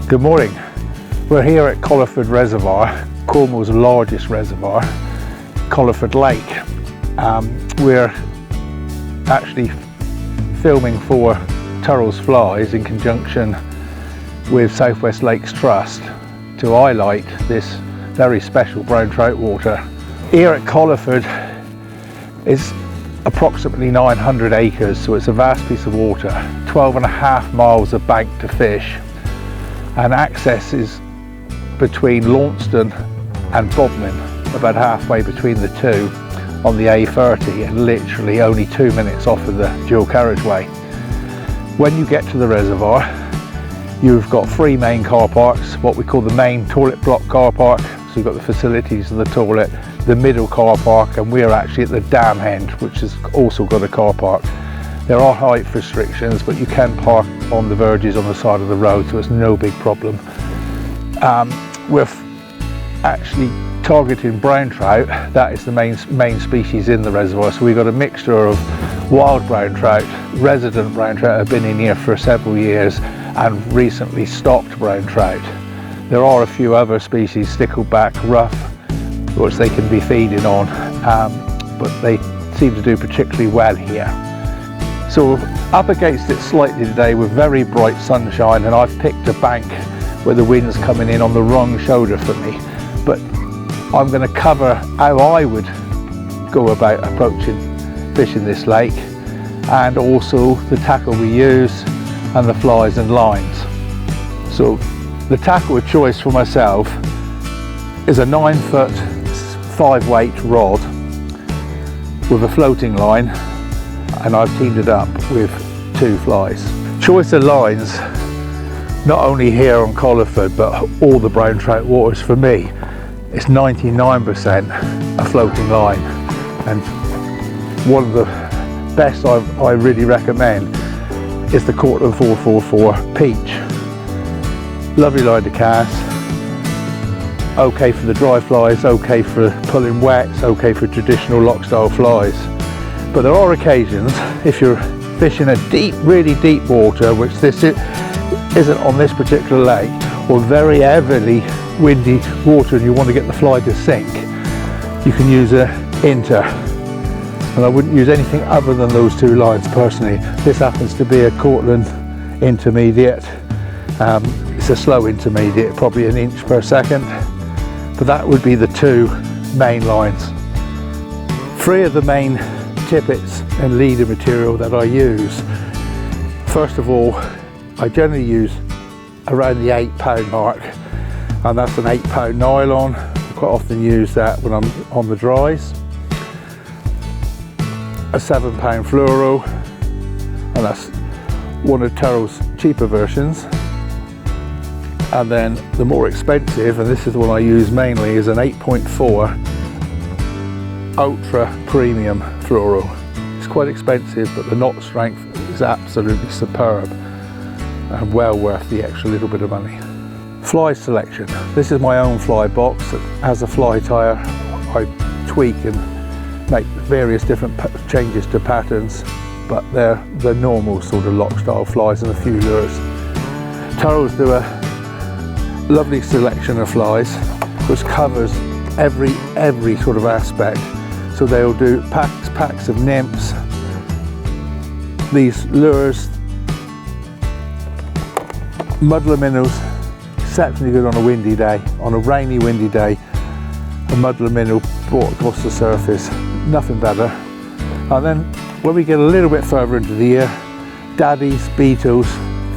Good morning. We're here at Colliford Reservoir, Cornwall's largest reservoir, Colliford Lake. We're actually filming for Turrall's Flies in conjunction with South West Lakes Trust to highlight this very special brown trout water. Here at Collifford is approximately 900 acres, so it's a vast piece of water, 12.5 miles of bank to fish, and access is between Launceston and Bodmin, about halfway between the two on the A30, and literally only 2 minutes off of the dual carriageway. When you get to the reservoir, you've got 3 main car parks, what we call the main toilet block car park, so you've got the facilities of the toilet, the middle car park, and we're actually at the dam end, which has also got a car park. There are height restrictions, but you can park on the verges on the side of the road, so it's no big problem. We're actually targeting brown trout. That is the main species in the reservoir, so we've got a mixture of wild brown trout, resident brown trout have been in here for several years, and recently stocked brown trout. There are a few other species, stickleback, rough, which they can be feeding on, but they seem to do particularly well here. So up against it slightly today with very bright sunshine, and I've picked a bank where the wind's coming in on the wrong shoulder for me, but I'm going to cover how I would go about approaching fishing this lake, and also the tackle we use and the flies and lines. So the tackle of choice for myself is a 9-foot 5-weight rod with a floating line, and I've teamed it up with 2 flies. Choice of lines, not only here on Collifford but all the brown trout waters, for me it's 99% a floating line, and one of the best I really recommend is the Cortland 444 Peach. Lovely line to cast, okay for the dry flies, okay for pulling wets, okay for traditional lock style flies. But there are occasions, if you're fishing a deep, really deep water, which this isn't on this particular lake, or very heavily windy water, and you want to get the fly to sink, you can use a inter. And I wouldn't use anything other than those 2 lines personally. This happens to be a Cortland intermediate. It's a slow intermediate, probably 1 inch per second. But that would be the 2 main lines. 3 of the main tippets and leader material that I use. First of all, I generally use around the 8-pound mark, and that's an 8-pound nylon. I quite often use that when I'm on the dries. A 7-pound fluoro, and that's one of Turrall's cheaper versions. And then the more expensive, and this is the one I use mainly, is an 8.4 ultra premium fluoro. It's quite expensive, but the knot strength is absolutely superb and well worth the extra little bit of money. Fly selection. This is my own fly box that has a fly tire. I tweak and make various different changes to patterns, but they're the normal sort of lock style flies and a few lures. Turrall's do a lovely selection of flies which covers every sort of aspect. So they'll do packs of nymphs, these lures, muddler minnows, exceptionally good on a windy day. On a rainy, windy day, a muddler minnow brought across the surface, nothing better. And then when we get a little bit further into the year, daddies, beetles,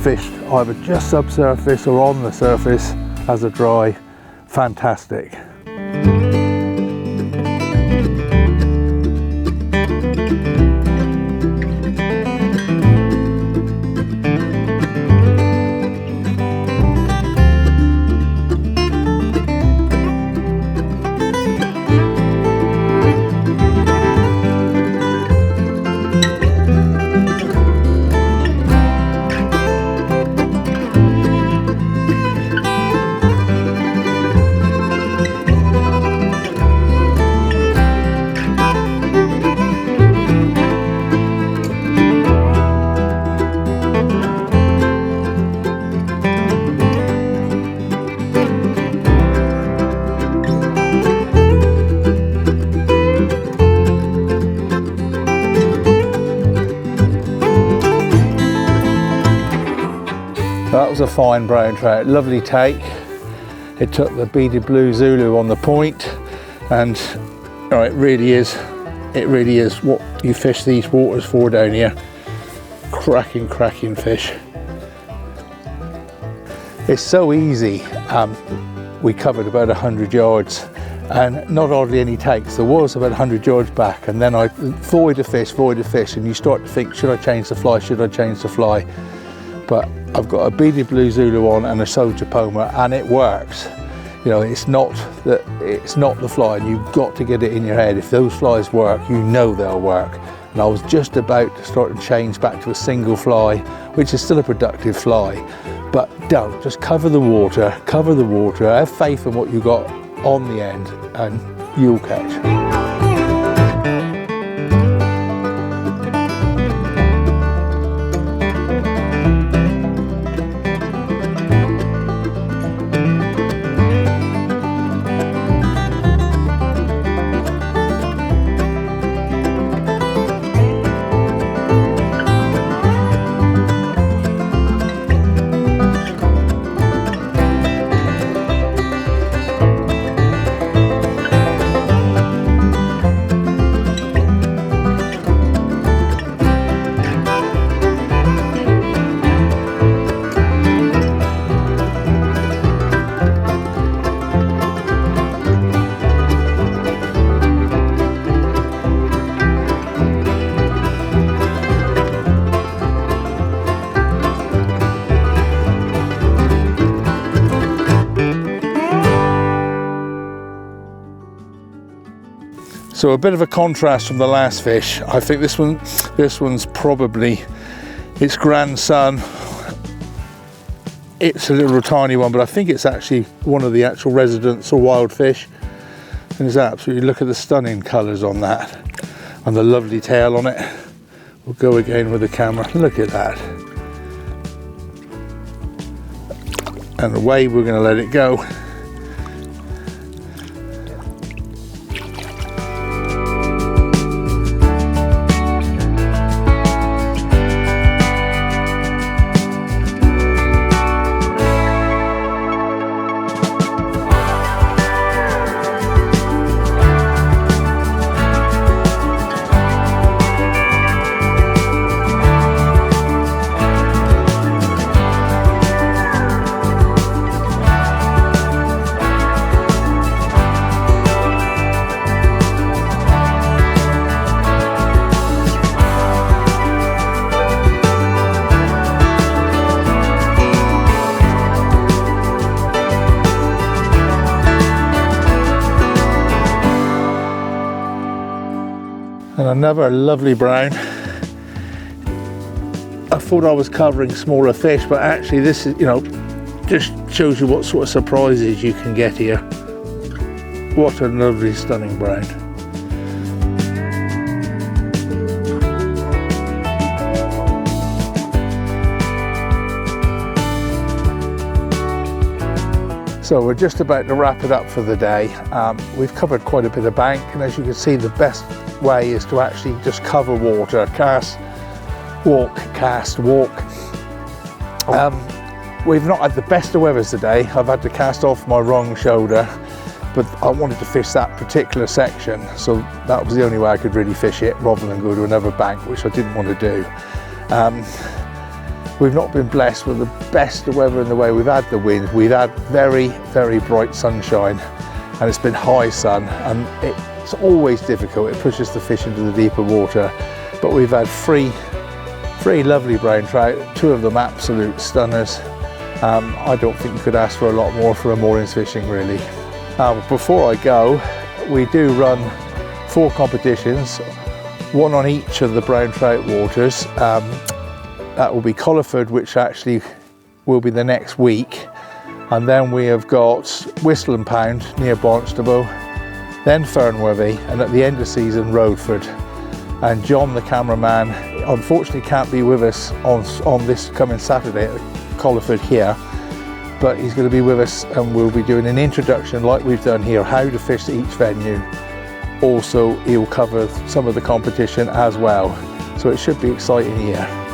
fished either just subsurface or on the surface as a dry, fantastic. was a fine brown trout, lovely take. It took the beaded blue Zulu on the point, and it really is what you fish these waters for down here. Cracking fish. It's so easy. We covered about 100 yards and not hardly any takes. There was about 100 yards back, and then I void of fish, and you start to think, should I change the fly? But I've got a beaded blue Zulu on and a soldier poma, and it works. It's not the fly, and you've got to get it in your head. If those flies work, they'll work. And I was just about to start to change back to a single fly, which is still a productive fly. But don't, just cover the water, have faith in what you got on the end, and you'll catch. So a bit of a contrast from the last fish. I think this one's probably its grandson. It's a little tiny one, but I think it's actually one of the actual residents or wild fish. And it's absolutely, look at the stunning colours on that, and the lovely tail on it. We'll go again with the camera. Look at that. And away we're going to let it go. And another lovely brown. I thought I was covering smaller fish, but actually this is, just shows you what sort of surprises you can get here. What a lovely, stunning brown. So we're just about to wrap it up for the day. We've covered quite a bit of bank, and as you can see, the best way is to actually just cover water, cast, walk. We've not had the best of weathers today. I've had to cast off my wrong shoulder, but I wanted to fish that particular section, so that was the only way I could really fish it rather than go to another bank, which I didn't want to do. We've not been blessed with the best of weather in the way we've had the wind. We've had very, very bright sunshine, and it's been high sun, and it's always difficult. It pushes the fish into the deeper water. But we've had three lovely brown trout, two of them absolute stunners. I don't think you could ask for a lot more for a moorings fishing, really. Before I go, we do run 4 competitions, one on each of the brown trout waters. That will be Collifford, which actually will be the next week. And then we have got Whistle and Pound near Barnstable, then Fernworthy, and at the end of season, Rodford. And John, the cameraman, unfortunately can't be with us on this coming Saturday at Collifford here, but he's going to be with us, and we'll be doing an introduction like we've done here, how to fish each venue. Also, he'll cover some of the competition as well, so it should be exciting here.